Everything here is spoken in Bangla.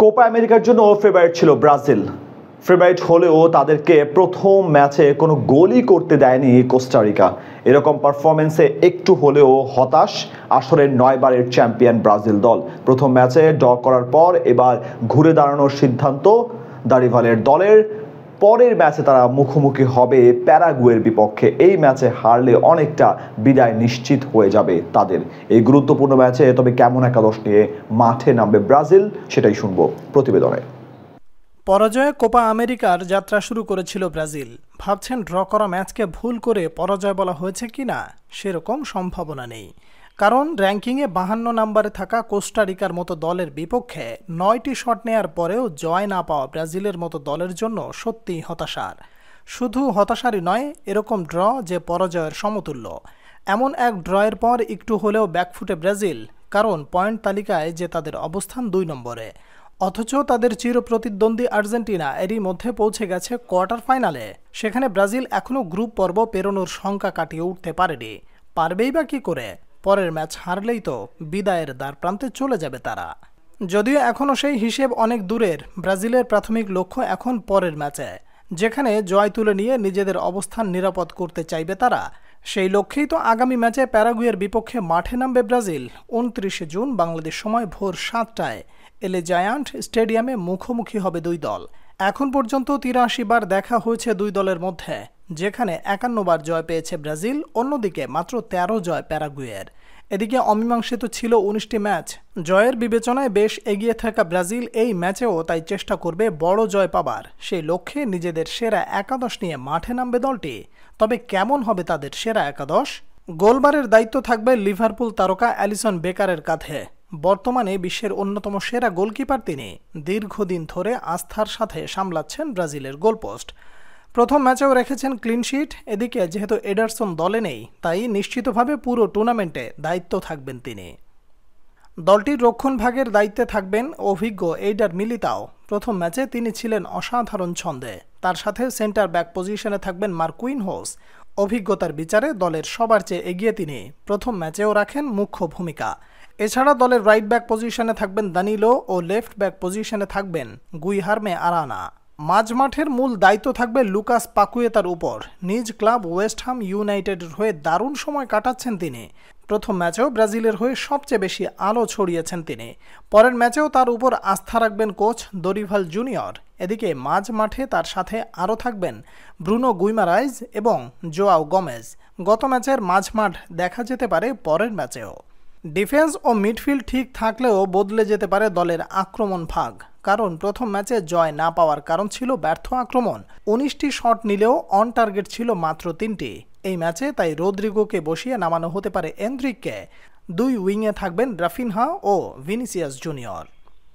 কোপা আমেরিকার জন্য ফেভারিট ছিল ব্রাজিল। ফেভারিট হলেও তাদেরকে প্রথম ম্যাচে কোনো গোলই করতে দেয়নি কোস্টারিকা। এরকম পারফরমেন্সে একটু হলেও হতাশ আসরের 9 বারের চ্যাম্পিয়ন ব্রাজিল দল। প্রথম ম্যাচে ড্র করার পর এবার ঘুরে দাঁড়ানোর সিদ্ধান্ত দারিভালের দলের। পরের ম্যাচে তারা মুখোমুখি হবে প্যারাগুয়ের বিপক্ষে। এই ম্যাচে হারলে অনেকটা বিদায় নিশ্চিত হয়ে যাবে তাদের। এই গুরুত্বপূর্ণ ম্যাচে তবে কেমন একাদশ নিয়ে মাঠে নামবে ব্রাজিল সেটাই শুনবো প্রতিবেদনে। পরাজয়ে কোপা আমেরিকার যাত্রা শুরু করেছিল ব্রাজিল। ভাবছেন ড্র করা ম্যাচকে ভুল করে পরাজয় বলা হয়েছে কিনা? সেরকম সম্ভাবনা নেই, কারণ র্যাঙ্কিংয়ে 52 নম্বরে থাকা কোস্টারিকার মতো দলের বিপক্ষে 9টি শট নেয়ার পরেও জয় না পাওয়া ব্রাজিলের মতো দলের জন্য সত্যিই হতাশার। শুধু হতাশারই নয়, এরকম ড্র যে পরাজয়ের সমতুল্য। এমন এক ড্রয়ের পর একটু হলেও ব্যাকফুটে ব্রাজিল, কারণ পয়েন্ট তালিকায় যে তাদের অবস্থান 2 নম্বরে। অথচ তাদের চিরপ্রতিদ্বন্দ্বী আর্জেন্টিনা এরই মধ্যে পৌঁছে গেছে কোয়ার্টার ফাইনালে। সেখানে ব্রাজিল এখনও গ্রুপ পর্ব পেরোনোর শঙ্কা কাটিয়ে উঠতে পারেনি। পারবেই বা কী করে? পরের ম্যাচ হারলেই তো বিদায়ের দ্বার প্রান্তে চলে যাবে তারা। যদিও এখনও সেই হিসেব অনেক দূরের। ব্রাজিলের প্রাথমিক লক্ষ্য এখন পরের ম্যাচে, যেখানে জয় তুলে নিয়ে নিজেদের অবস্থান নিরাপদ করতে চাইবে তারা। সেই লক্ষ্যেই তো আগামী ম্যাচে প্যারাগুয়ের বিপক্ষে মাঠে নামবে ব্রাজিল। 29 জুন বাংলাদেশ সময় ভোর 7টায় এলে জায়ান্ট স্টেডিয়ামে মুখোমুখি হবে দুই দল। এখন পর্যন্ত 83 বার দেখা হয়েছে দুই দলের মধ্যে, যেখানে 51 বার জয় পেয়েছে ব্রাজিল, অন্যদিকে মাত্র 13 জয় প্যারাগুয়ের। এদিকে অমীমাংসিত ছিল 19টি ম্যাচ। জয়ের বিবেচনায় বেশ এগিয়ে থাকা ব্রাজিল এই ম্যাচেও তাই চেষ্টা করবে বড় জয় পাবার। সেই লক্ষ্যে নিজেদের সেরা একাদশ নিয়ে মাঠে নামবে দলটি। তবে কেমন হবে তাদের সেরা একাদশ? গোলবারের দায়িত্ব থাকবে লিভারপুল তারকা অ্যালিসন বেকারের কাঁধে। বর্তমানে বিশ্বের অন্যতম সেরা গোলকিপার তিনি। দীর্ঘদিন ধরে আস্থার সাথে সামলাচ্ছেন ব্রাজিলের গোলপোস্ট। প্রথম ম্যাচেও রেখেছেন ক্লিনশিট। এদিকে যেহেতু এডারসন দলে নেই, তাই নিশ্চিতভাবে পুরো টুর্নামেন্টে দায়িত্ব থাকবেন তিনি। দলটির রক্ষণভাগের দায়িত্বে থাকবেন অভিজ্ঞ এইডার মিলিতাও। প্রথম ম্যাচে তিনি ছিলেন অসাধারণ ছন্দে। তার সাথে সেন্টার ব্যাক পজিশনে থাকবেন মার্কুইনহোস। অভিজ্ঞতার বিচারে দলের সবার চেয়ে এগিয়ে তিনি। প্রথম ম্যাচেও রাখেন মুখ্য ভূমিকা। এছাড়া দলের রাইট ব্যাক পজিশনে থাকবেন দানিলো ও লেফট ব্যাক পজিশনে থাকবেন গুইহার্মে আরানা। মাঝমাঠের মূল দায়িত্ব থাকবে লুকাস পাকুয়েতার উপর। নিজ ক্লাব ওয়েস্ট হাম ইউনাইটেডের হয়ে দারুণ সময় কাটাচ্ছেন তিনি। প্রথম ম্যাচেও ব্রাজিলের হয়ে সবচেয়ে বেশি আলো ছড়িয়েছেন তিনি। পরের ম্যাচেও তার উপর আস্থা রাখবেন কোচ দরিভাল জুনিয়র। এদিকে মাঝ মাঠে তার সাথে আরও থাকবেন ব্রুনো গুইমারাইজ এবং জোয়াও গোমেজ। গত ম্যাচের মাঝমাঠ দেখা যেতে পারে পরের ম্যাচেও। ডিফেন্স ও মিডফিল্ড ঠিক থাকলেও বদলে যেতে পারে দলের আক্রমণ ভাগ, কারণ প্রথম ম্যাচে জয় না পাওয়ার কারণ ছিল ব্যর্থ আক্রমণ। 19টি শট নিলেও অন টার্গেট ছিল মাত্র 3টি। এই ম্যাচে তাই রদ্রিগোকে বসিয়ে নামানো হতে পারে এন্দ্রিককে। দুই উইংয়ে থাকবেন রাফিনহা ও ভিনিসিয়াস জুনিয়র।